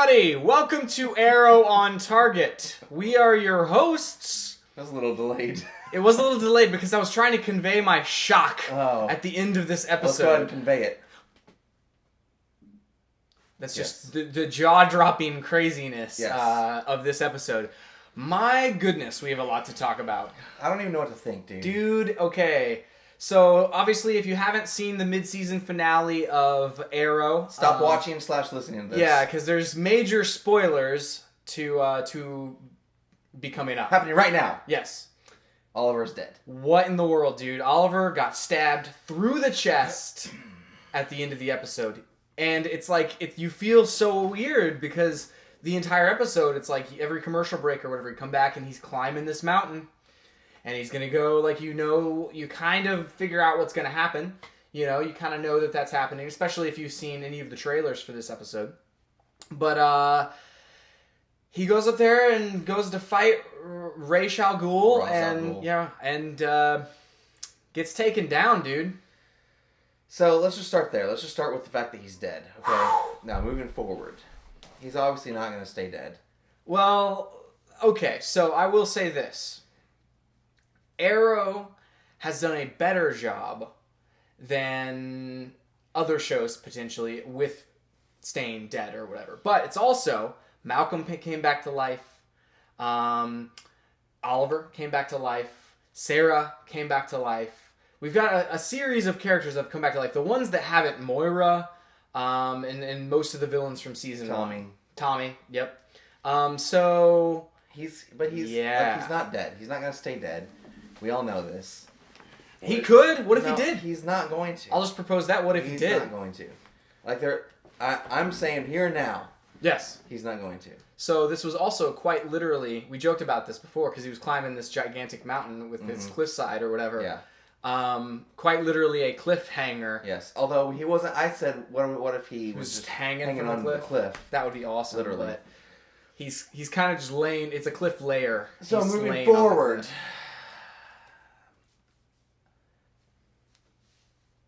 everybody! Welcome to Arrow on Target. We are your hosts. That was a little delayed. It was a little delayed because I was trying to convey my shock at the end of this episode. Let's go ahead and convey it. That's just the jaw-dropping craziness Yes. of this episode. My goodness, we have a lot to talk about. I don't even know what to think, dude. Dude, okay. So, obviously, if you haven't seen the mid-season finale of Arrow... Stop watching / listening to this. Yeah, because there's major spoilers to be coming up. Happening right now. Yes. Oliver's dead. What in the world, dude? Oliver got stabbed through the chest at the end of the episode. And it's like, you feel so weird because the entire episode, it's like every commercial break or whatever, you come back and he's climbing this mountain. And he's going to go, like, you kind of figure out what's going to happen. You know, you kind of know that that's happening, especially if you've seen any of the trailers for this episode. But, he goes up there and goes to fight Ra's al Ghul, and gets taken down, dude. So let's just start there. Let's just start with the fact that he's dead. Okay. Now moving forward, he's obviously not going to stay dead. Well, okay. So I will say this: Arrow has done a better job than other shows potentially with staying dead or whatever. But it's also Malcolm came back to life. Oliver came back to life. Sarah came back to life. We've got a series of characters that have come back to life. The ones that haven't, Moira, and most of the villains from season 1. Tommy, yep. So he's he's not dead. He's not going to stay dead. We all know this. He could. What if he did? He's not going to. I'll just propose that. What if he did? He's not going to. Like I'm saying here and now. Yes. He's not going to. So this was also quite literally, we joked about this before because he was climbing this gigantic mountain with his cliffside or whatever. Yeah. Quite literally a cliffhanger. Yes. Although he wasn't, I said, what if he was just hanging from on the cliff? That would be awesome. Literally. But he's kind of just laying, it's a cliff layer. So He's moving laying on the forward. cliff.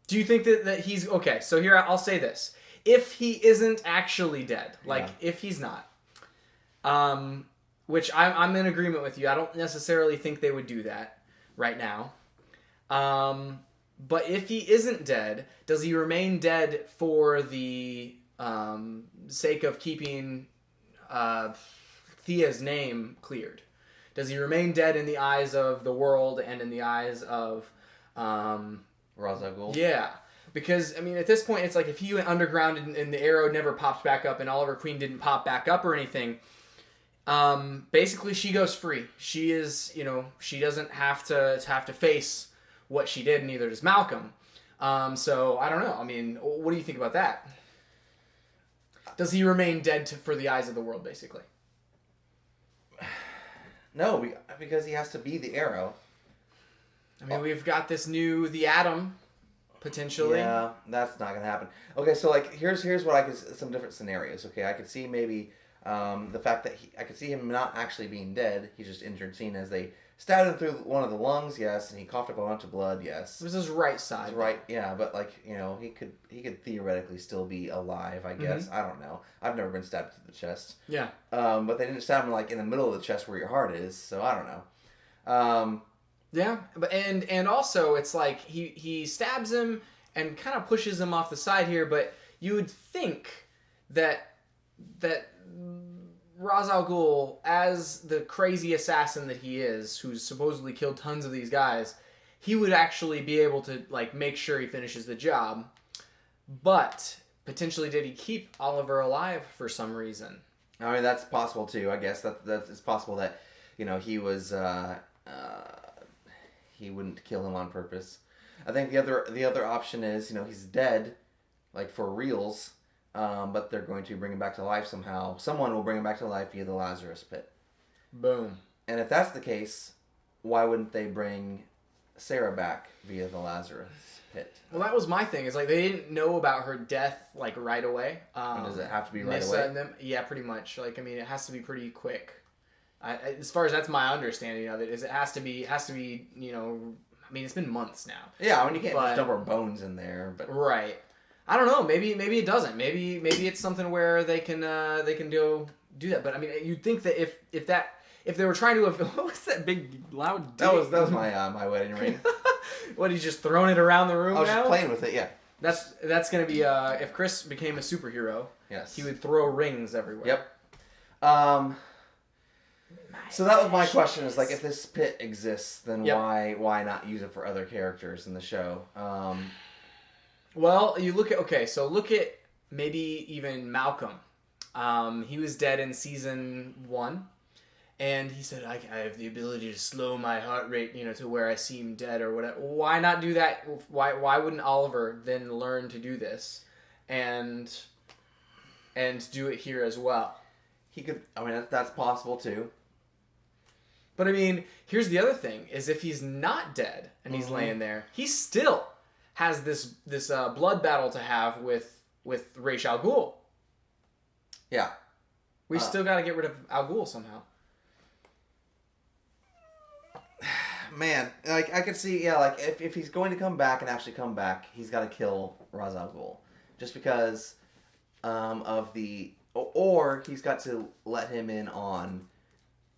Do you think that he's... Okay, so here I'll say this. If he isn't actually dead, if he's not, which I'm in agreement with you. I don't necessarily think they would do that right now. But if he isn't dead, does he remain dead for the sake of keeping Thea's name cleared? Does he remain dead in the eyes of the world and in the eyes of... Ra's al Ghul? Yeah. Because, I mean, at this point, it's like if he went underground and the arrow never pops back up and Oliver Queen didn't pop back up or anything, basically she goes free. She is, she doesn't have to face what she did, neither does Malcolm. So, I don't know. I mean, what do you think about that? Does he remain dead for the eyes of the world, basically? No, because he has to be the arrow. I mean, we've got the Atom, potentially. Yeah, that's not gonna happen. Okay, so here's what I could, some different scenarios. Okay, I could see maybe the fact that I could see him not actually being dead. He's just injured, seen as they stabbed him through one of the lungs. Yes, and he coughed up a bunch of blood. Yes, It was his right side. his right. Yeah, but he could theoretically still be alive. I guess I don't know. I've never been stabbed through the chest. Yeah. But they didn't stab him in the middle of the chest where your heart is. So I don't know. Yeah, but and also it's like he stabs him and kind of pushes him off the side here, but you would think that Ra's al Ghul, as the crazy assassin that he is, who's supposedly killed tons of these guys, he would actually be able to make sure he finishes the job. But potentially, did he keep Oliver alive for some reason? I mean, that's possible too. I guess it's possible that he was. He wouldn't kill him on purpose. I think the other option is he's dead, for reals, but they're going to bring him back to life somehow. Someone will bring him back to life via the Lazarus Pit. Boom. And if that's the case, why wouldn't they bring Sarah back via the Lazarus Pit? Well, that was my thing. Is they didn't know about her death right away. Does it have to be right Nissa away? and them, yeah, pretty much. It has to be pretty quick. As far as that's my understanding of it, is it has to be, I mean, it's been months now. Yeah, I mean, you can't just dump our bones in there, but... Right. I don't know. Maybe it doesn't. Maybe it's something where they can do that. But I mean, you'd think that if they were trying to what was that big loud? That was my my wedding ring. What, he's just throwing it around the room? I was now? just playing with it. Yeah. That's gonna be if Chris became a superhero. Yes. He would throw rings everywhere. Yep. So that was my question: is like, if this pit exists, then why not use it for other characters in the show? Well, you look at maybe even Malcolm. He was dead in season 1, and he said, I have the ability to slow my heart rate, to where I seem dead or whatever. Why not do that? Why wouldn't Oliver then learn to do this and do it here as well? He could. I mean, that's possible too. But I mean, here's the other thing: is if he's not dead and he's laying there, he still has this blood battle to have with Ra's al Ghul. Yeah. We still got to get rid of Al Ghul somehow. Man, like, I could see, like, if he's going to come back and actually come back, he's got to kill Ra's al Ghul. Just because of the... Or he's got to let him in on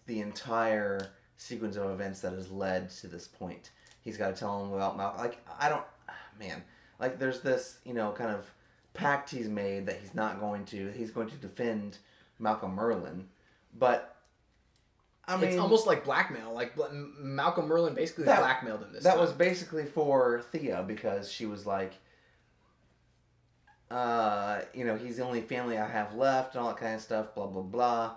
the entire sequence of events that has led to this point. He's got to tell him about Malcolm. Like, I don't... Man. Like, there's this, kind of pact he's made that he's not going to... He's going to defend Malcolm Merlyn. But, I mean... It's almost like blackmail. Like, Malcolm Merlyn basically blackmailed him this time. That was basically for Thea, because she was like... he's the only family I have left and all that kind of stuff, blah, blah, blah.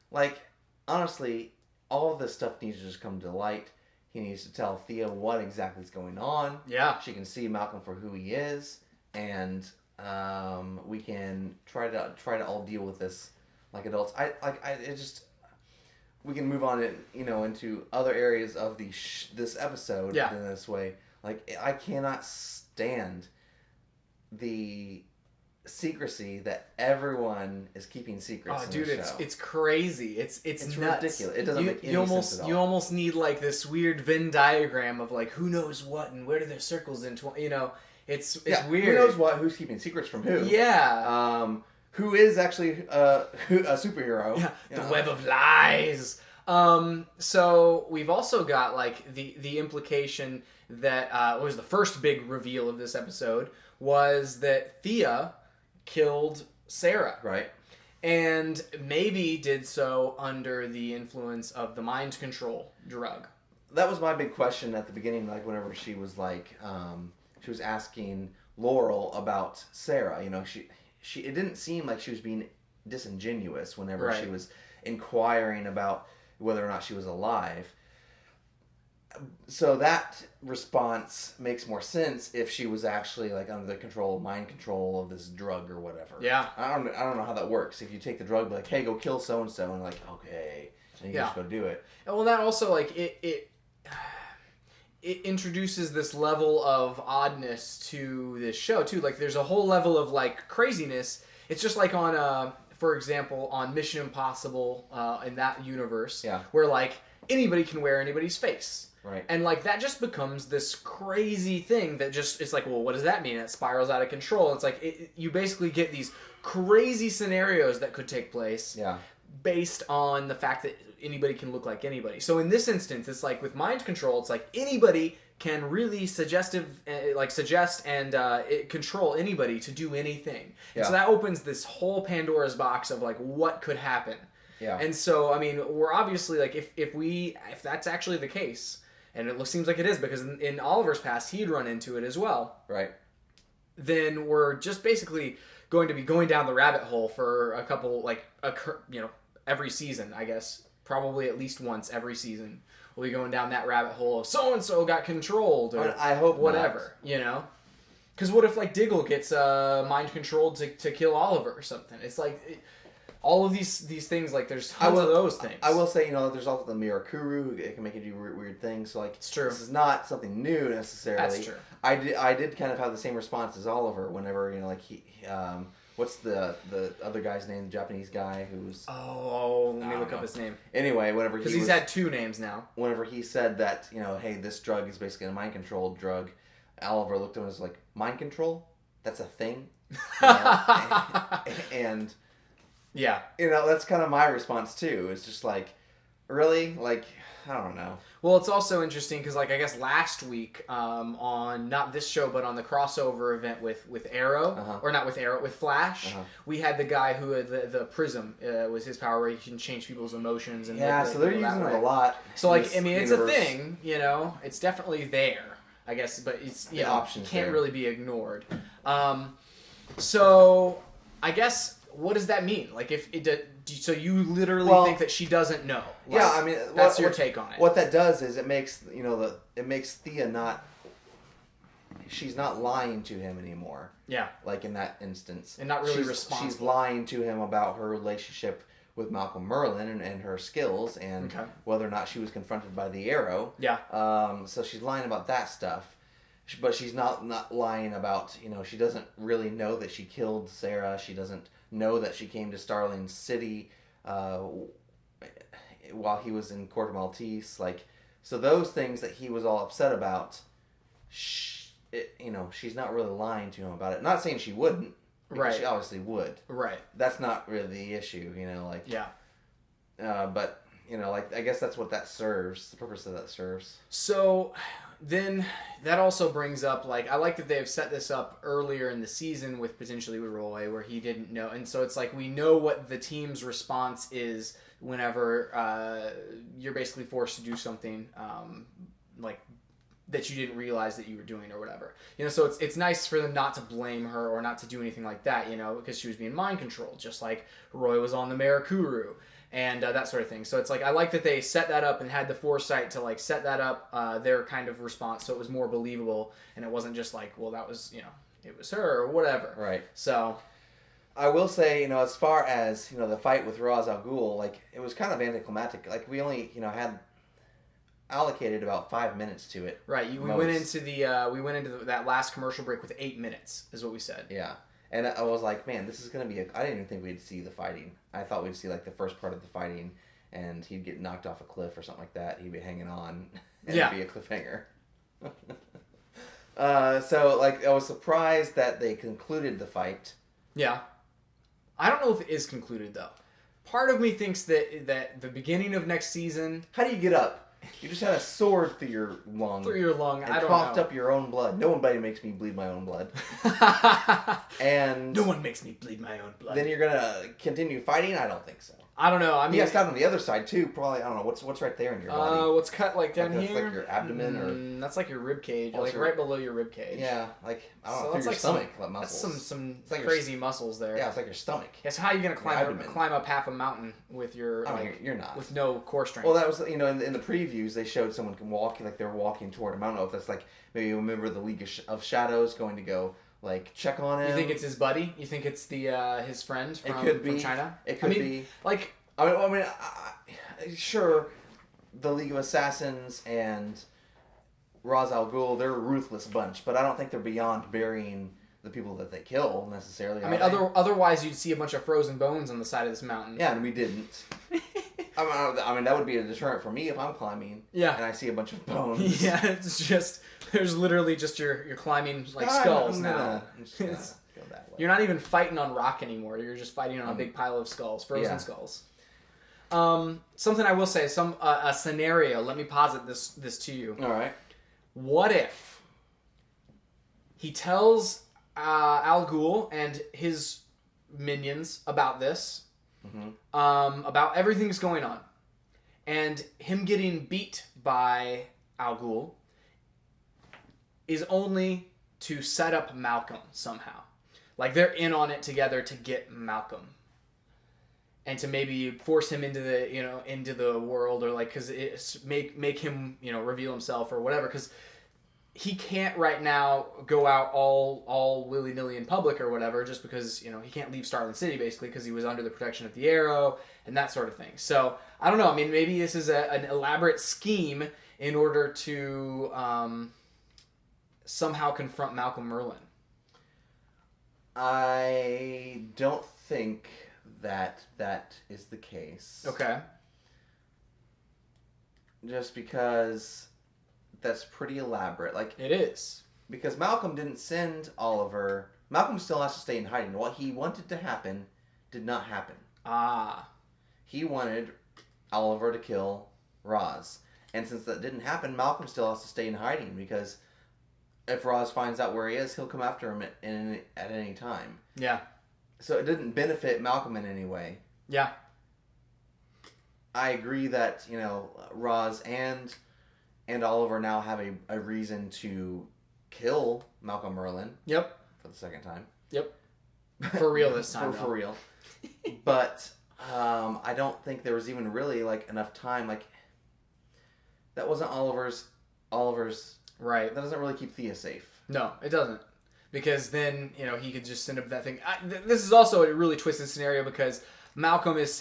Like, honestly, all of this stuff needs to just come to light. He needs to tell Thea what exactly is going on. Yeah. She can see Malcolm for who he is, and we can try to all deal with this like adults. We can move on into other areas of this episode in this way. Like, I cannot stand the secrecy that everyone is keeping secrets. Oh, dude, it's crazy. It's nuts. Ridiculous. It doesn't make any sense at all. You almost need like this weird Venn diagram of like who knows what and where do their circles into. It's weird. Who knows what? Who's keeping secrets from who? Yeah. Who is actually a superhero? Yeah. The web of lies. So we've also got like the implication that was the first big reveal of this episode was that Thea killed Sarah. Right. And maybe did so under the influence of the mind control drug. That was my big question at the beginning, like whenever she was like, she was asking Laurel about Sarah. She it didn't seem like she was being disingenuous whenever she was inquiring about whether or not she was alive. So that response makes more sense if she was actually like under the mind control of this drug or whatever. Yeah. I don't know how that works. If you take the drug, be like, hey, go kill so and so, and like, okay, and you just go do it. And well, that also like it introduces this level of oddness to this show too. Like, there's a whole level of like craziness. It's just like on for example, on Mission Impossible in that universe, where like anybody can wear anybody's face. Right. And like that just becomes this crazy thing that just, it's like, well, what does that mean? It spirals out of control. It's like you basically get these crazy scenarios that could take place based on the fact that anybody can look like anybody. So in this instance, it's like with mind control, it's like anybody can really suggest and control anybody to do anything. And so that opens this whole Pandora's box of like what could happen. Yeah. And so, I mean, we're obviously like, if that's actually the case, and it seems like it is, because in Oliver's past, he'd run into it as well. Right. Then we're just basically going to be going down the rabbit hole for a couple, every season, I guess. Probably at least once every season. We'll be going down that rabbit hole of so-and-so got controlled, or I hope whatever, Because what if, like, Diggle gets mind controlled to kill Oliver or something? It's like... all of these things, like, there's tons of those things. I will say, there's also the Mirakuru, who can make you do weird things. So, like, it's true. This is not something new necessarily. That's true. I did kind of have the same response as Oliver whenever, like, he, what's the other guy's name, the Japanese guy who's... Oh, let me look up his name. Anyway, whenever he... Because he's had 2 names now. Whenever he said that, hey, this drug is basically a mind-controlled drug, Oliver looked at him and was like, mind control? That's a thing? You know? And, Yeah. that's kind of my response too. It's just like, really? Like, I don't know. Well, it's also interesting because, like, I guess last week on not this show, but on the crossover event with Arrow, or not with Arrow, with Flash, we had the guy who had the Prism was his power, where he can change people's emotions. And So they're using it a lot. So, like, I mean, it's a thing, it's definitely there, I guess, but it's options can't there. really be ignored. So I guess what does that mean? Like, if it so you literally think that she doesn't know? Like, I mean, that's your take on it. What that does is it makes it makes Thea not. She's not lying to him anymore. Yeah. Like in that instance, and not really responsible. She's lying to him about her relationship with Malcolm Merlyn and her skills and whether or not she was confronted by the Arrow. Yeah. So she's lying about that stuff. But she's not lying about, she doesn't really know that she killed Sarah. She doesn't know that she came to Starling City while he was in Corte Maltese. Like, so those things that he was all upset about, she's not really lying to him about it. Not saying she wouldn't. Because she obviously would. Right. That's not really the issue, like. Yeah. But, like, I guess that's what that serves. The purpose of that serves. So then that also brings up, like, I like that they've set this up earlier in the season with potentially with Roy, where he didn't know. And so it's like we know what the team's response is whenever you're basically forced to do something like that you didn't realize that you were doing or whatever. So it's nice for them not to blame her or not to do anything like that, because she was being mind controlled, just like Roy was on the Marakuru. And that sort of thing. So it's like, I like that they set that up and had the foresight to, like, set that up, their kind of response, so it was more believable, and it wasn't just like, well, that was, it was her, or whatever. Right. So I will say, as far as, the fight with Ra's al Ghul, like, it was kind of anticlimactic. Like, we only, had allocated about 5 minutes to it. Right. We went into that last commercial break with 8 minutes, is what we said. Yeah. And I was like, man, this is going to be I didn't even think we'd see the fighting. I thought we'd see, like, the first part of the fighting, and he'd get knocked off a cliff or something like that. He'd be hanging on, and it'd be a cliffhanger. So, like, I was surprised that they concluded the fight. Yeah. I don't know if it is concluded, though. Part of me thinks that the beginning of next season... How do you get up? You just had a sword through your lung. Through your lung, and I don't coughed know. up your own blood. Nobody makes me bleed my own blood. And no one makes me bleed my own blood. Then you're gonna continue fighting? I don't think so. I don't know. I mean, you got stabbed on the other side too. Probably, I don't know what's right there in your body. What's cut like down that's here? like your abdomen, or that's like your rib cage, also, like right below your rib cage. Yeah, like I don't know, so through your like stomach, muscles. That's some like crazy muscles there. Yeah, it's like your stomach. Yeah, so how are you gonna climb up half a mountain with your you're not with no core strength? Well, that was in the previews they showed someone can walk like they're walking toward a mountain. I don't know if that's like maybe you remember the League of Shadows going to go like check on him. You think it's his buddy? You think it's the his friend from China? It could be. Like sure, the League of Assassins and Ra's al Ghul, they're a ruthless bunch, but I don't think they're beyond burying the people that they kill necessarily. I mean, otherwise you'd see a bunch of frozen bones on the side of this mountain. Yeah, and we didn't. I mean, that would be a deterrent for me if I'm climbing. Yeah. And I see a bunch of bones. Yeah, it's just there's literally just you're climbing like skulls now. Go that way. You're not even fighting on rock anymore. You're just fighting on a big pile of skulls, frozen skulls. Something I will say, a scenario. Let me posit this to you. All right. What if he tells Al Ghul and his minions about this, about everything that's going on, and him getting beat by Al Ghul is only to set up Malcolm somehow. Like they're in on it together to get Malcolm. And to maybe force him into the world, or like, because it's make him reveal himself or whatever, because he can't right now go out all willy nilly in public or whatever, just because he can't leave Starling City basically because he was under the protection of the Arrow and that sort of thing. So I don't know. I mean, maybe this is an elaborate scheme in order to somehow confront Malcolm Merlyn. I don't think that is the case. Okay. Just because that's pretty elaborate. Like it is. because Malcolm didn't send Oliver. Malcolm still has to stay in hiding. What he wanted to happen did not happen. Ah. He wanted Oliver to kill Roz. And since that didn't happen, Malcolm still has to stay in hiding because if Roz finds out where he is, he'll come after him at any time. Yeah. So it didn't benefit Malcolm in any way. Yeah. I agree that, Roz and Oliver now have a reason to kill Malcolm Merlyn. Yep. For the second time. Yep. For real this time. for real. But I don't think there was even really enough time. That wasn't Oliver's. Right. That doesn't really keep Thea safe. No, it doesn't. Because then, he could just send up that thing. This is also a really twisted scenario because Malcolm is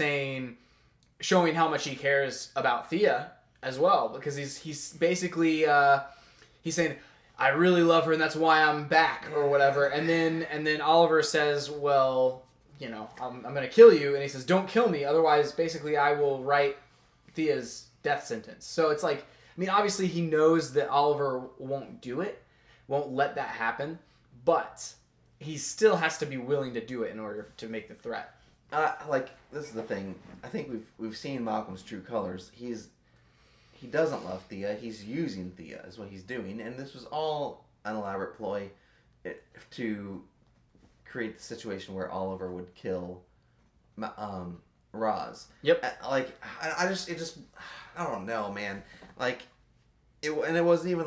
showing how much he cares about Thea as well. Because he's basically, he's saying, I really love her and that's why I'm back or whatever. And then Oliver says, well, I'm going to kill you. And he says, don't kill me. Otherwise, basically, I will write Thea's death sentence. So it's obviously he knows that Oliver won't do it, won't let that happen, but he still has to be willing to do it in order to make the threat. This is the thing. I think we've seen Malcolm's true colors. He doesn't love Thea. He's using Thea is what he's doing, and this was all an elaborate ploy to create the situation where Oliver would kill Roz. Yep. I don't know, man. It wasn't even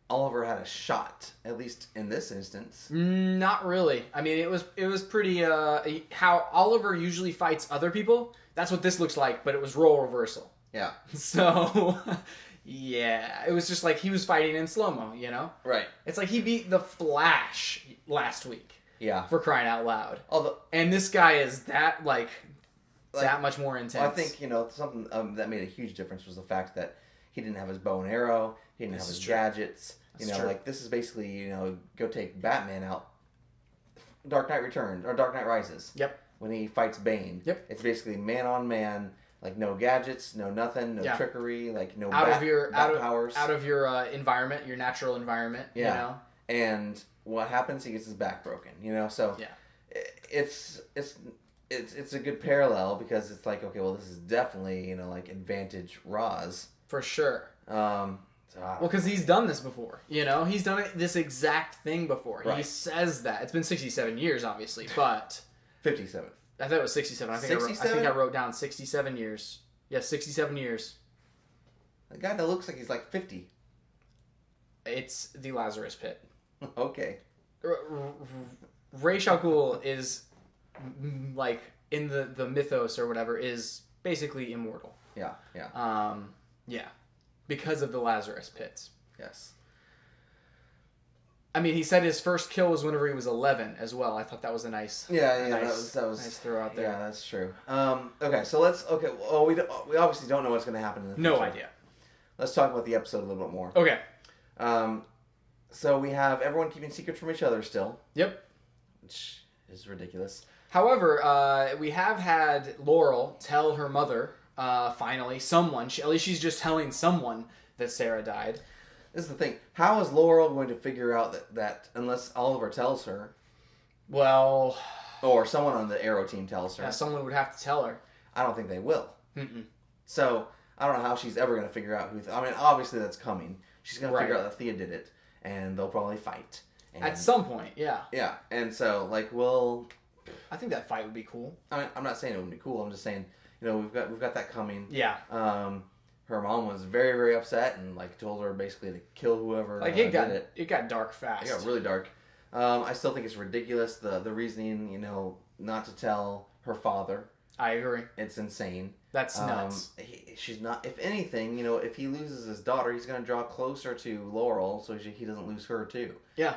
Oliver had a shot, at least in this instance. Not really. It was pretty how Oliver usually fights other people. That's what this looks like, but it was role reversal. Yeah. So, yeah, it was just he was fighting in slow-mo, Right. It's he beat the Flash last week. Yeah. For crying out loud. Although, and this guy is that that much more intense. Well, I think something that made a huge difference was the fact that he didn't have his bow and arrow. He didn't have his gadgets. This is basically go take Batman out. Dark Knight Returns or Dark Knight Rises. Yep. When he fights Bane. Yep. It's basically man on man. No gadgets, no nothing, no trickery, no out bat, of your bat powers. Out of your environment, your natural environment. Yeah. And what happens? He gets his back broken. So yeah. It's a good parallel because it's okay, well, this is definitely advantage Roz for sure. Well, because he's done this before. He's done this exact thing before. Right. He says that it's been 67 years, obviously, but 57. I thought it was 67. I think I wrote down 67 years. Yeah, 67 years. The guy that looks like he's 50. It's the Lazarus Pit. Okay. Ra's al Ghul is in the mythos or whatever is basically immortal. Yeah, yeah. Yeah. Because of the Lazarus Pits. Yes. He said his first kill was whenever he was 11 as well. I thought that was a nice that was nice throw out there. Yeah, that's true. Okay, so we obviously don't know what's going to happen in the future. No idea. Let's talk about the episode a little bit more. Okay. So we have everyone keeping secrets from each other still. Yep. Which is ridiculous. However, we have had Laurel tell her mother, finally, at least she's just telling someone that Sarah died. This is the thing. How is Laurel going to figure out that unless Oliver tells her? Well... Or someone on the Arrow team tells her. Yeah, someone would have to tell her. I don't think they will. Mm-mm. So, I don't know how she's ever going to figure out who... obviously that's coming. She's going to figure out that Thea did it. And they'll probably fight. And, at some point, yeah. Yeah. And so, I think that fight would be cool. I'm not saying it would be cool. I'm just saying, we've got that coming. Yeah. Her mom was very, very upset and told her basically to kill whoever it got dark fast. It got really dark. I still think it's ridiculous the reasoning, not to tell her father. I agree. It's insane. That's nuts. She's not. If anything, if he loses his daughter, he's gonna draw closer to Laurel so he doesn't lose her too. Yeah.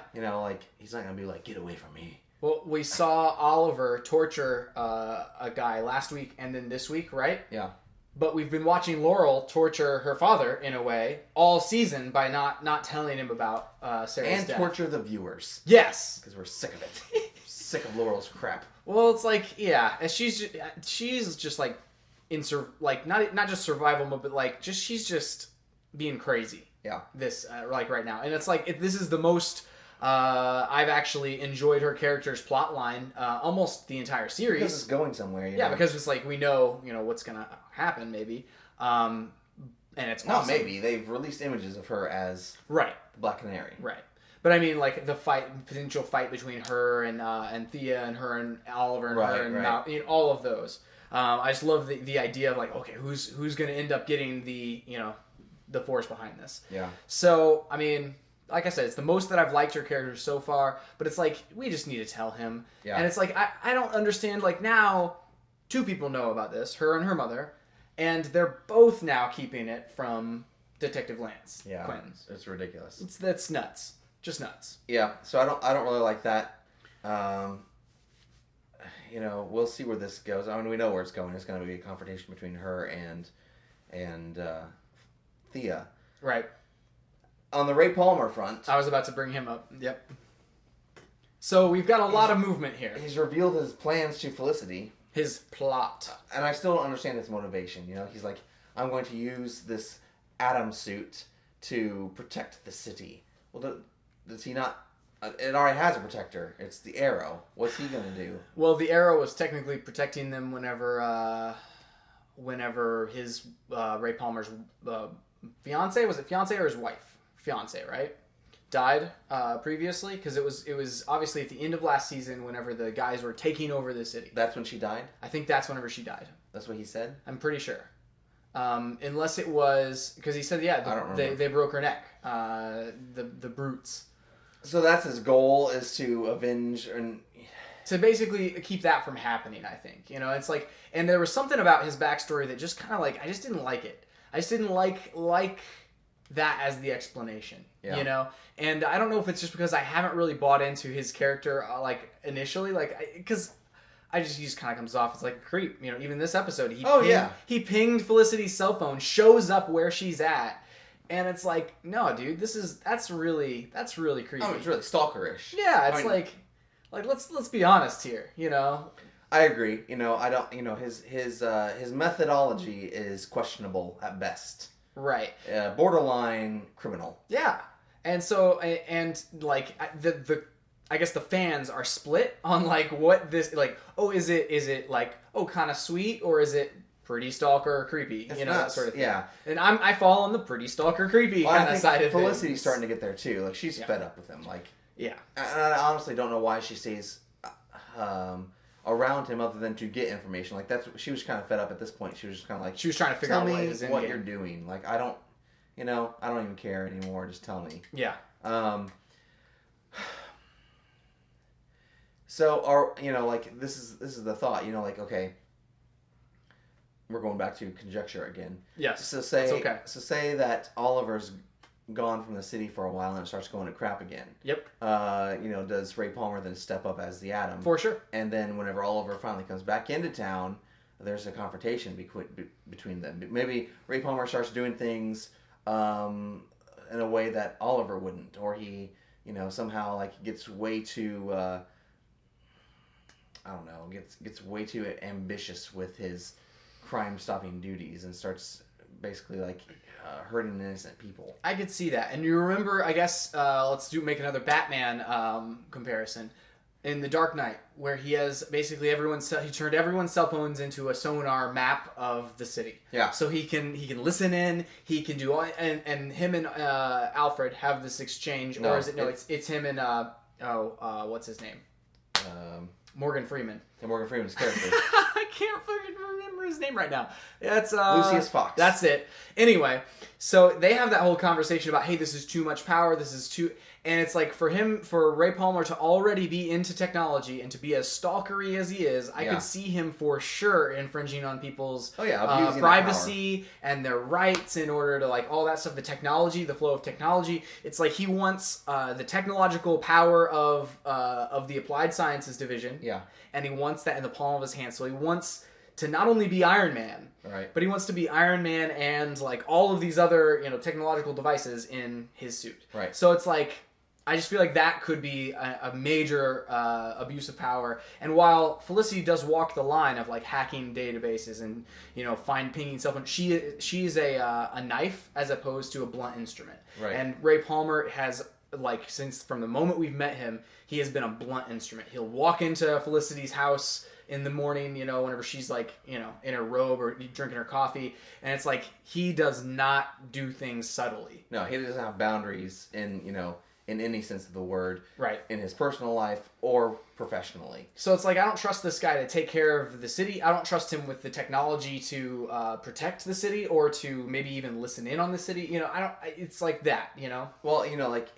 He's not gonna be get away from me. Well, we saw Oliver torture a guy last week and then this week, right? Yeah. But we've been watching Laurel torture her father, in a way, all season by not telling him about Sarah's death. And torture the viewers. Yes! Because we're sick of it. Sick of Laurel's crap. Well, it's yeah. And she's just in not just survival mode, but she's just being crazy. Yeah. This like right now, and it's like this is the most I've actually enjoyed her character's plot line almost the entire series. Because it's going somewhere. Yeah, because it's like we know what's gonna happen maybe, and it's not awesome. maybe they've released images of her as right the Black Canary. Right. But I mean, like the potential fight between her and Thea, and her and Oliver, and her and Mal, all of those. I just love the idea of like, okay, who's going to end up getting the the force behind this? Yeah. So I mean, like I said, it's the most that I've liked her character so far. But it's like we just need to tell him, and it's like I don't understand. Like now, two people know about this, her and her mother, and they're both now keeping it from Detective Lance. Yeah. Quentin. It's ridiculous. That's nuts. Just nuts. Yeah, so I don't really like that. We'll see where this goes. I mean, we know where it's going. It's going to be a confrontation between her and Thea. Right. On the Ray Palmer front, I was about to bring him up. Yep. So we've got a lot of movement here. He's revealed his plans to Felicity. His plot. And I still don't understand his motivation. He's like, I'm going to use this Atom suit to protect the city. Well, does he not? It already has a protector. It's the Arrow. What's he gonna do? Well, the Arrow was technically protecting them whenever his Ray Palmer's fiance, was it fiance or his wife? Fiance, right? Died previously, because it was obviously at the end of last season whenever the guys were taking over the city. That's when she died? I think that's whenever she died. That's what he said? I'm pretty sure. Unless it was because he said they broke her neck. The brutes. So that's his goal, is to avenge and to basically keep that from happening. I think it's like, and there was something about his backstory that just kind of like I just didn't like it. I just didn't like that as the explanation. Yeah. And I don't know if it's just because I haven't really bought into his character initially, because. He just kind of comes off as like a creep. Even this episode, he pinged Felicity's cell phone, shows up where she's at, and it's like, no, dude, that's really creepy. Oh, it's really stalkerish. Yeah, it's like let's be honest here, I agree. I don't. His methodology is questionable at best. Right. Borderline criminal. Yeah, and so like the. I guess the fans are split on what this is it like kind of sweet, or is it pretty stalker or creepy, that sort of thing. Yeah, and I fall on the pretty stalker creepy kind of side of Felicity's things. starting to get there too. She's fed up with him. Yeah, I honestly don't know why she stays around him other than to get information. She was kind of fed up at this point. She was just kind of she was trying to figure out what you're doing. I don't even care anymore. Just tell me. Yeah. So this is the thought, okay, we're going back to conjecture again. Yes. So say that Oliver's gone from the city for a while and it starts going to crap again. Yep. Does Ray Palmer then step up as the Atom? For sure. And then whenever Oliver finally comes back into town, there's a confrontation between them. Maybe Ray Palmer starts doing things in a way that Oliver wouldn't, or he somehow gets way too gets way too ambitious with his crime-stopping duties and starts basically hurting innocent people. I could see that. And you remember, I guess, let's make another Batman comparison. In The Dark Knight, where he has basically he turned everyone's cell phones into a sonar map of the city. Yeah. So he can listen in, he can do all, and him and Alfred have this exchange, or is it it's him and what's his name? Morgan Freeman. Morgan Freeman's character. I can't fucking remember his name right now. It's Lucius Fox. That's it. Anyway, so they have that whole conversation about, hey, this is too much power. This is too, and it's like for Ray Palmer to already be into technology and to be as stalkery as he is, I could see him for sure infringing on people's privacy and their rights in order to all that stuff. The technology, the flow of technology. It's like he wants the technological power of the Applied Sciences Division. Yeah. And he wants that in the palm of his hand. So he wants to not only be Iron Man, right, but he wants to be Iron Man and all of these other technological devices in his suit. Right. So it's like I just feel like that could be a major abuse of power. And while Felicity does walk the line of like hacking databases and pinging cell phone, she's a knife as opposed to a blunt instrument. Right. And Ray Palmer has since from the moment we've met him, he has been a blunt instrument. He'll walk into Felicity's house in the morning, whenever she's like, in her robe or drinking her coffee, and it's like he does not do things subtly. No, he doesn't have boundaries in any sense of the word, right? In his personal life or professionally. So it's like I don't trust this guy to take care of the city. I don't trust him with the technology to protect the city or to maybe even listen in on the city. I don't. It's like that. Well, like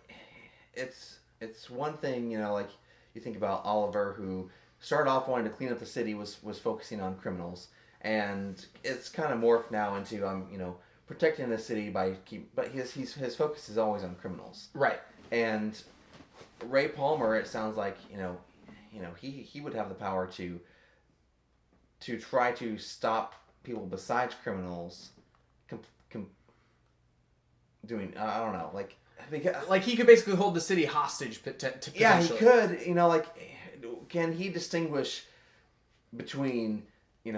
it's one thing. Like you think about Oliver, who started off wanting to clean up the city, was focusing on criminals, and it's kind of morphed now into protecting the city but his focus is always on criminals, right? And Ray Palmer, it sounds like he would have the power to try to stop people besides criminals doing I don't know, like he could basically hold the city hostage to yeah, he could. Can he distinguish between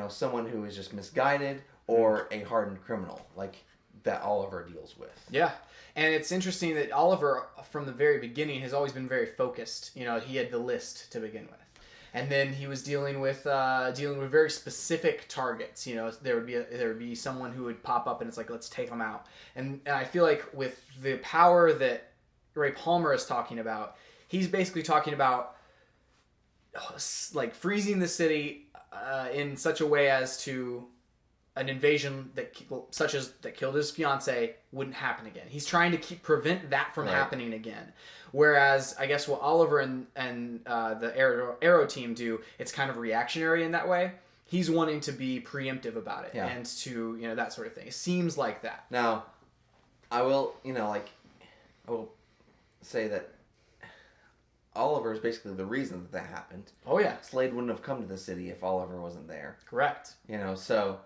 someone who is just misguided or a hardened criminal like that Oliver deals with? Yeah. And it's interesting that Oliver, from the very beginning, has always been very focused. He had the list to begin with, and then he was dealing with very specific targets. There would be someone who would pop up, and it's like, let's take them out. And I feel like with the power that Ray Palmer is talking about, he's basically talking about like freezing the city in such a way as to an invasion that killed his fiance wouldn't happen again. He's trying to prevent that from happening again. Whereas I guess what Oliver and the Arrow team do, it's kind of reactionary in that way. He's wanting to be preemptive about it and to that sort of thing. It seems like that. Now, I will say that Oliver is basically the reason that happened. Oh yeah, Slade wouldn't have come to the city if Oliver wasn't there. Correct. So.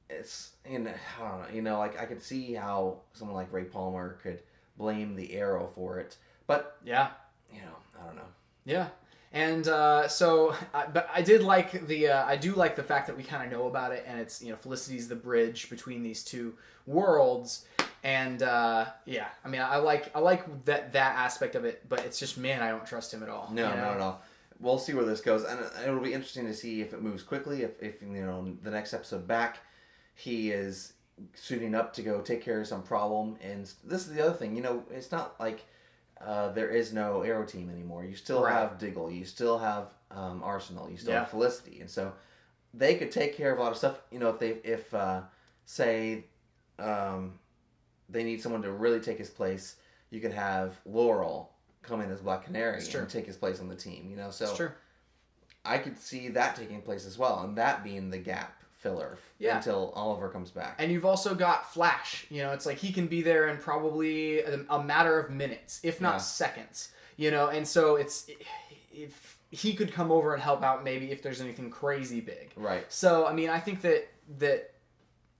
It's I don't know. I could see how someone like Ray Palmer could blame the Arrow for it, but yeah, I don't know. Yeah, and but I do like the fact that we kind of know about it, and it's Felicity's the bridge between these two worlds, and I like that aspect of it, but it's just I don't trust him at all. No, not at all. We'll see where this goes, and it'll be interesting to see if it moves quickly. If the next episode back, he is suiting up to go take care of some problem. And this is the other thing, it's not like there is no Arrow team anymore. You still have Diggle, you still have Arsenal, you still have Felicity, and so they could take care of a lot of stuff. If say they need someone to really take his place, you could have Laurel come in as Black Canary and take his place on the team. So it's true. I could see that taking place as well, and that being the gap filler until Oliver comes back. And you've also got Flash. It's like he can be there in probably a matter of minutes, if not seconds. And so if he could come over and help out maybe if there's anything crazy big. Right. So I think that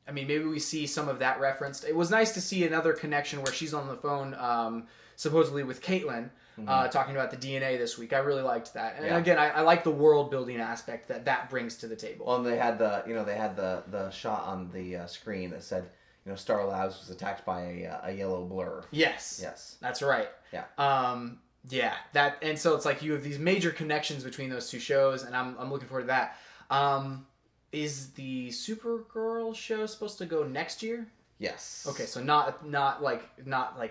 maybe we see some of that referenced. It was nice to see another connection where she's on the phone supposedly with Caitlin. Talking about the DNA this week. I really liked that. And again, I like the world building aspect that brings to the table. Well, and they had the shot on the screen that said, Star Labs was attacked by a yellow blur. Yes. That's right. Yeah. That, and so it's like you have these major connections between those two shows, and I'm looking forward to that. Is the Supergirl show supposed to go next year? Yes. Okay, so not like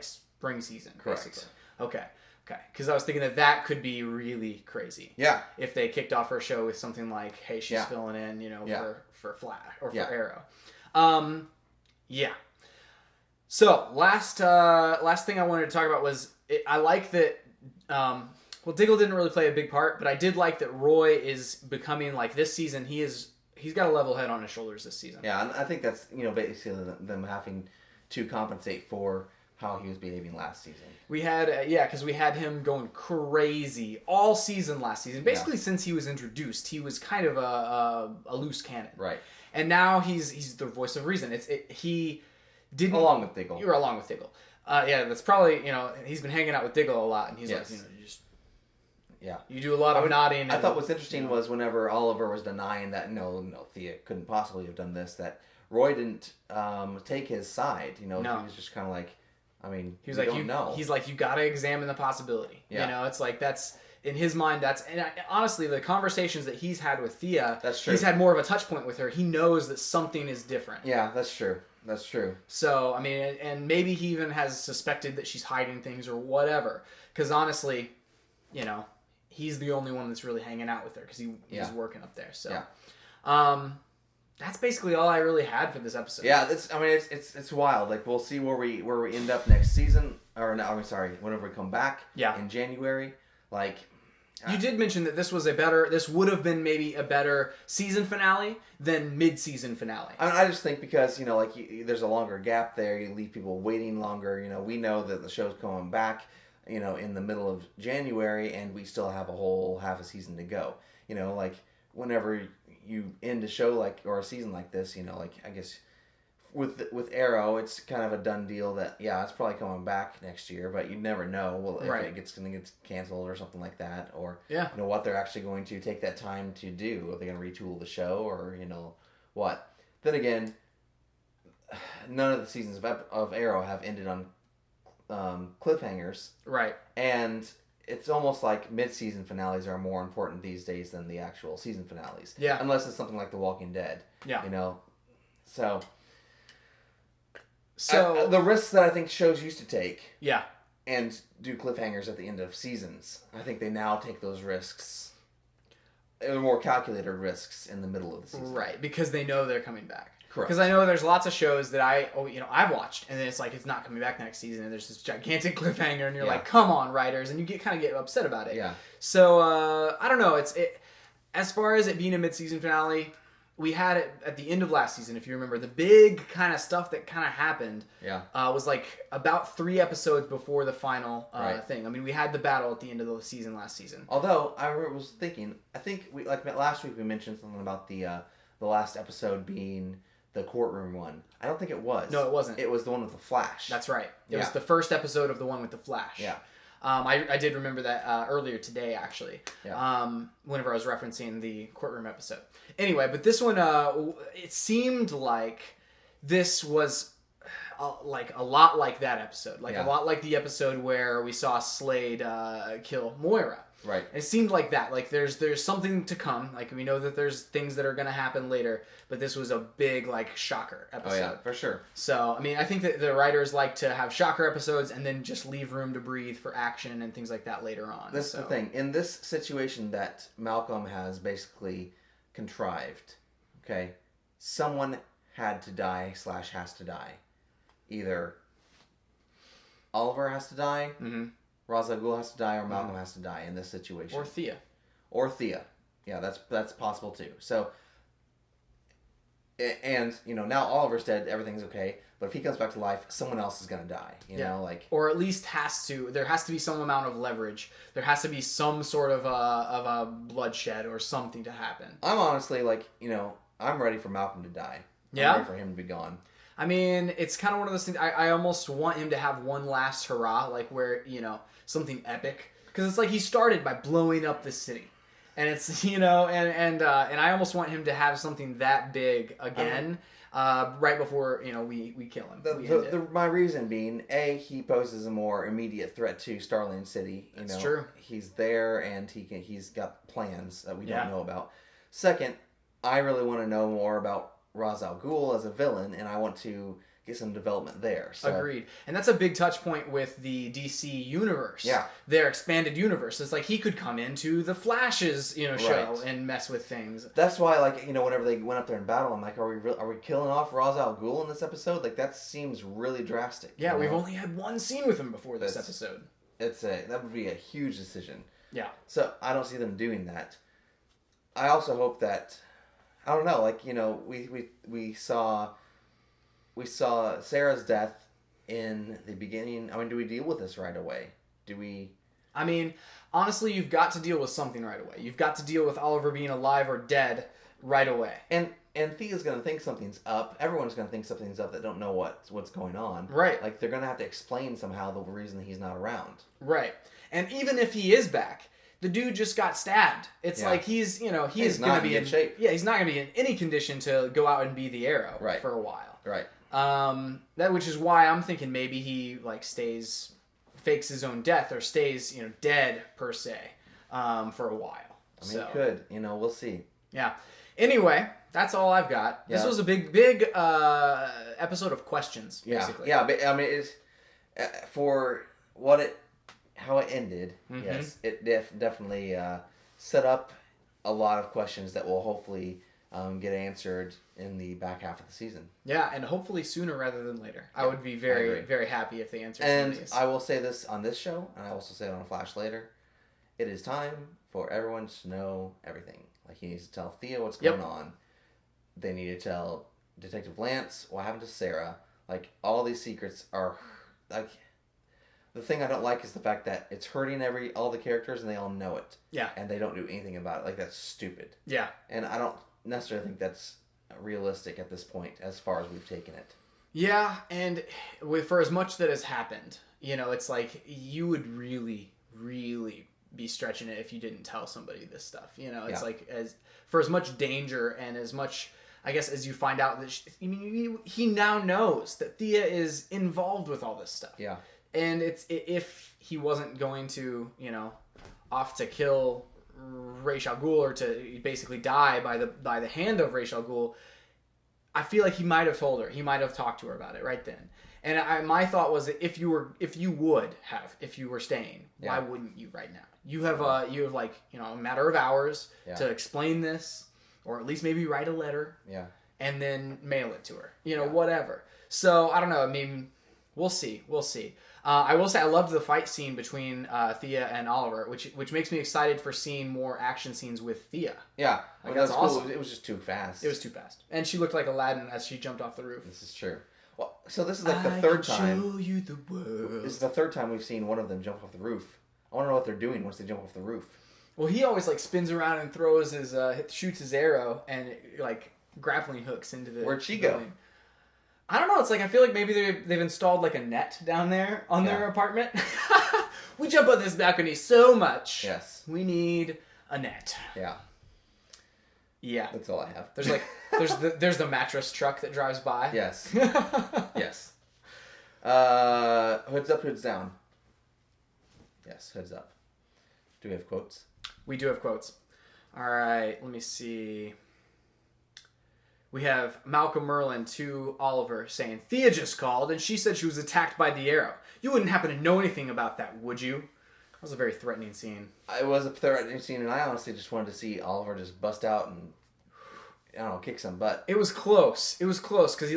spring season. Correct. Basically. Okay, because I was thinking that could be really crazy. Yeah. If they kicked off her show with something like, "Hey, she's filling in," for Flash or for Arrow. Yeah. So last thing I wanted to talk about was I like that. Diggle didn't really play a big part, but I did like that Roy is becoming like this season. He's got a level head on his shoulders this season. Yeah, and I think that's basically them having to compensate for how he was behaving last season. We had because we had him going crazy all season last season. Basically, since he was introduced, he was kind of a loose cannon. Right. And now he's the voice of reason. He didn't along with Diggle. You were along with Diggle. Yeah, that's probably, he's been hanging out with Diggle a lot, and he's Yes. like, you just Yeah. you do a lot of nodding. I thought what's interesting was whenever Oliver was denying that no, Thea couldn't possibly have done this, that Roy didn't take his side. No. He was just kind of like, I mean, he was we like, don't know. He's like, you got to examine the possibility. Yeah. It's like that's in his mind. Honestly, the conversations that he's had with Thea, That's true. He's had more of a touch point with her. He knows that something is different. Yeah, that's true. That's true. So, I mean, and maybe he even has suspected that she's hiding things or whatever. Because honestly, he's the only one that's really hanging out with her because he's working up there. So, that's basically all I really had for this episode. Yeah, it's wild. Like we'll see where we end up next season, or no, I'm sorry, whenever we come back. Yeah. In January, like. You did mention that this would have been maybe a better season finale than mid-season finale. I just think because, there's a longer gap there, you leave people waiting longer, we know that the show's coming back, in the middle of January, and we still have a whole half a season to go. Whenever you end a show or a season like this, I guess with Arrow, it's kind of a done deal that, it's probably coming back next year, but you never know if it's going to get canceled or something like that, or what they're actually going to take that time to do. Are they going to retool the show, or what? Then again, none of the seasons of Arrow have ended on cliffhangers, right? And it's almost like mid-season finales are more important these days than the actual season finales. Yeah, unless it's something like The Walking Dead. Yeah, So the risks that I think shows used to take, yeah, and do cliffhangers at the end of seasons, I think they now take those risks, more calculated risks in the middle of the season, right? Because they know they're coming back. Correct. Because I know there's lots of shows that I've watched, and then it's like it's not coming back next season, and there's this gigantic cliffhanger, and you're like, come on, writers, and you kind of get upset about it. Yeah. So I don't know. As far as it being a mid-season finale. We had it at the end of last season, if you remember. The big kind of stuff that kind of happened was like about 3 episodes before the final thing. I mean, we had the battle at the end of the season last season. Although, I was thinking, I think, last week we mentioned something about the last episode being the courtroom one. I don't think it was. No, it wasn't. It was the one with the Flash. That's right. It was the first episode of the one with the Flash. Yeah. I did remember that earlier today, actually. Yeah. Whenever I was referencing the courtroom episode. Anyway, but this one, it seemed like this was a lot like that episode. A lot like the episode where we saw Slade kill Moira. Right. It seemed like that. Like there's something to come. Like we know that there's things that are going to happen later, but this was a big shocker episode. Oh yeah, for sure. So, I mean, I think that the writers like to have shocker episodes and then just leave room to breathe for action and things like that later on. That's the thing. In this situation that Malcolm has basically contrived, okay, someone had to die / has to die. Either Oliver has to die, Ra's al Ghul has to die, or Malcolm has to die in this situation. Or Thea. Yeah, that's possible too. So, and now Oliver's dead, everything's okay. But if he comes back to life, someone else is gonna die. Or at least there has to be some amount of leverage. There has to be some sort of a bloodshed or something to happen. I'm honestly I'm ready for Malcolm to die. I'm ready for him to be gone. I mean, it's kind of one of those things. I almost want him to have one last hurrah, where something epic, because it's like he started by blowing up the city, and it's and I almost want him to have something that big again, right before we kill him. My reason being, he poses a more immediate threat to Starling City. That's true. He's there, and he's got plans that we don't know about. Second, I really want to know more about Ra's al Ghul as a villain, and I want to get some development there. So. Agreed. And that's a big touch point with the DC universe. Yeah. Their expanded universe. It's like he could come into the Flash's, show and mess with things. That's why, whenever they went up there in battle, I'm like, are we killing off Ra's al Ghul in this episode? That seems really drastic. Yeah, we've only had one scene with him before this episode. That would be a huge decision. Yeah. So I don't see them doing that. I also hope that, I don't know, we saw Sarah's death in the beginning. I mean, do we deal with this right away? I mean, honestly, you've got to deal with something right away. You've got to deal with Oliver being alive or dead right away. And And Thea's gonna think something's up. Everyone's gonna think something's up that don't know what's going on. Right. Like they're gonna have to explain somehow the reason that he's not around. Right. And even if he is back, the dude just got stabbed. It's like he's going to be in shape. Yeah, he's not going to be in any condition to go out and be the Arrow for a while. Right. Which is why I'm thinking maybe he like fakes his own death or stays, dead per se, for a while. I mean, he could. We'll see. Yeah. Anyway, that's all I've got. This was a big episode of questions, basically. Yeah, but I mean, it's for how it ended. Mm-hmm. Yes, it definitely set up a lot of questions that will hopefully get answered in the back half of the season. Yeah, and hopefully sooner rather than later. I would be very, very happy if they answered some of these. I will say this on this show, and I will also say it on Flash later. It is time for everyone to know everything. Like, he needs to tell Thea what's going on. They need to tell Detective Lance what happened to Sarah. Like, all these secrets are, like... The thing I don't like is the fact that it's hurting all the characters and they all know it. Yeah. And they don't do anything about it. Like, that's stupid. Yeah. And I don't necessarily think that's realistic at this point as far as we've taken it. Yeah, and for as much that has happened, it's like you would really, really be stretching it if you didn't tell somebody this stuff. It's like for as much danger and as much... I guess as you find out that he now knows that Thea is involved with all this stuff. Yeah. And if he wasn't going to, off to kill Ra's al Ghul or to basically die by the hand of Ra's al Ghul, I feel like he might have told her. He might have talked to her about it right then. And my thought was that if you were staying, why wouldn't you right now? You have like a matter of hours to explain this, or at least maybe write a letter. Yeah. And then mail it to her. Whatever. So I don't know. I mean, we'll see. I will say I loved the fight scene between Thea and Oliver, which makes me excited for seeing more action scenes with Thea. Yeah, that's awesome. Cool. It was just too fast. It was too fast, and she looked like Aladdin as she jumped off the roof. This is true. Well, so this is like the third time. Show you the world. This is the third time we've seen one of them jump off the roof. I want to know what they're doing once they jump off the roof. Well, he always like spins around and throws shoots his arrow and like grappling hooks into the. Where'd she go? I don't know. It's like I feel like maybe they've installed like a net down there on their apartment. We jump on this balcony so much. Yes. We need a net. Yeah. Yeah. That's all I have. There's the mattress truck that drives by. Yes. Yes. Hoods up, hoods down. Yes, hoods up. Do we have quotes? We do have quotes. All right. Let me see. We have Malcolm Merlyn to Oliver saying, Thea just called and she said she was attacked by the Arrow. You wouldn't happen to know anything about that, would you? That was a very threatening scene. It was a threatening scene, and I honestly just wanted to see Oliver just bust out and, I don't know, kick some butt. It was close. It was close because he,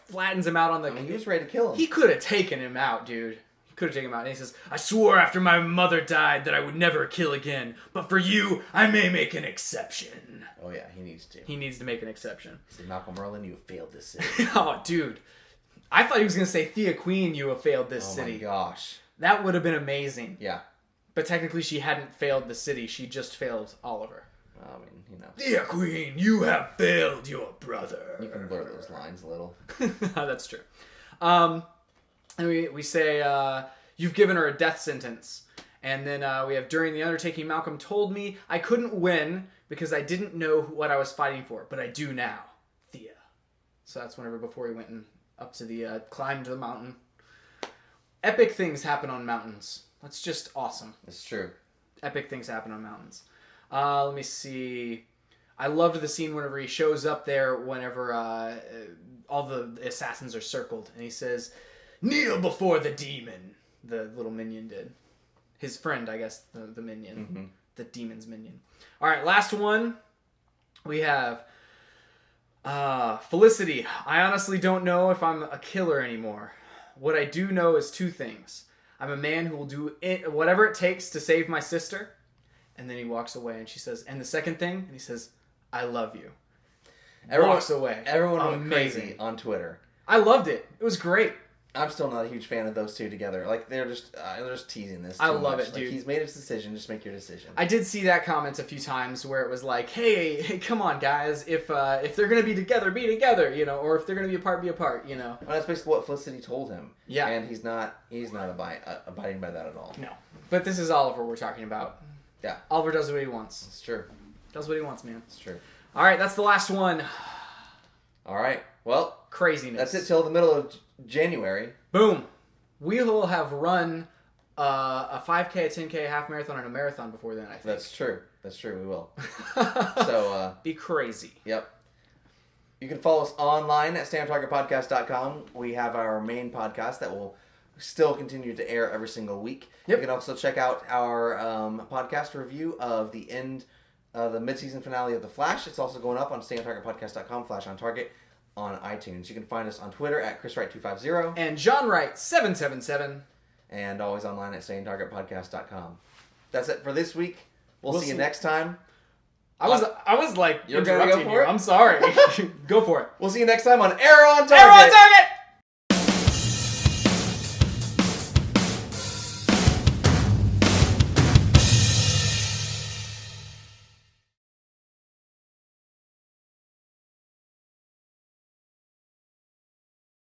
flattens him out on the... he was ready to kill him. He could have taken him out, dude. Could have taken him out. And he says, I swore after my mother died that I would never kill again. But for you, I may make an exception. Oh, yeah, he needs to. He needs to make an exception. He said, Malcolm Merlyn, you have failed this city. Oh, dude. I thought he was going to say, Thea Queen, you have failed this city. Oh, my gosh. That would have been amazing. Yeah. But technically, she hadn't failed the city. She just failed Oliver. I mean, Thea Queen, you have failed your brother. You can blur those lines a little. That's true. And we say, you've given her a death sentence. And then we have, during the undertaking, Malcolm told me I couldn't win because I didn't know what I was fighting for, but I do now. Thea. So that's before he went up to the, climbed the mountain. Epic things happen on mountains. That's just awesome. It's true. Epic things happen on mountains. Let me see. I loved the scene whenever he shows up there, whenever all the assassins are circled, and he says, kneel before the demon. The little minion did. His friend, I guess, the minion. Mm-hmm. The demon's minion. All right, last one. We have Felicity. I honestly don't know if I'm a killer anymore. What I do know is two things. I'm a man who will do whatever it takes to save my sister. And then he walks away and she says, and the second thing, and he says, I love you. Walks away. Everyone went crazy on Twitter. I loved it. It was great. I'm still not a huge fan of those two together. Like they're just teasing this. I too love much. it, Like, dude. he's made his decision. Just make your decision. I did see that comment a few times where it was like, "Hey, come on, guys! If they're gonna be together, you know, or if they're gonna be apart, you know." Well, that's basically what Felicity told him. Yeah. And he's not abiding by that at all. No, but this is Oliver we're talking about. Yeah. Oliver does what he wants. It's true. Does what he wants, man. It's true. All right, that's the last one. All right. Well, Craziness. that's it till the middle of January. Boom. We will have run a 5K, a 10K, a half marathon, and a marathon before then, I think. That's true. That's true. We will. So, be crazy. yep. You can follow us online at StayOnTargetPodcast.com. We have our main podcast that will still continue to air every single week. Yep. You can also check out our podcast review of the mid-season finale of The Flash. It's also going up on StayOnTargetPodcast.com, Flash on Target, on iTunes. You can find us on Twitter at ChrisWright250. And John Wright 777. And always online at StayOnTargetPodcast.com. That's it for this week. We'll see you next time. I was like You're gonna go interrupting for you. it? I'm sorry. Go for it. We'll see you next time on Arrow on Target. Arrow on Target!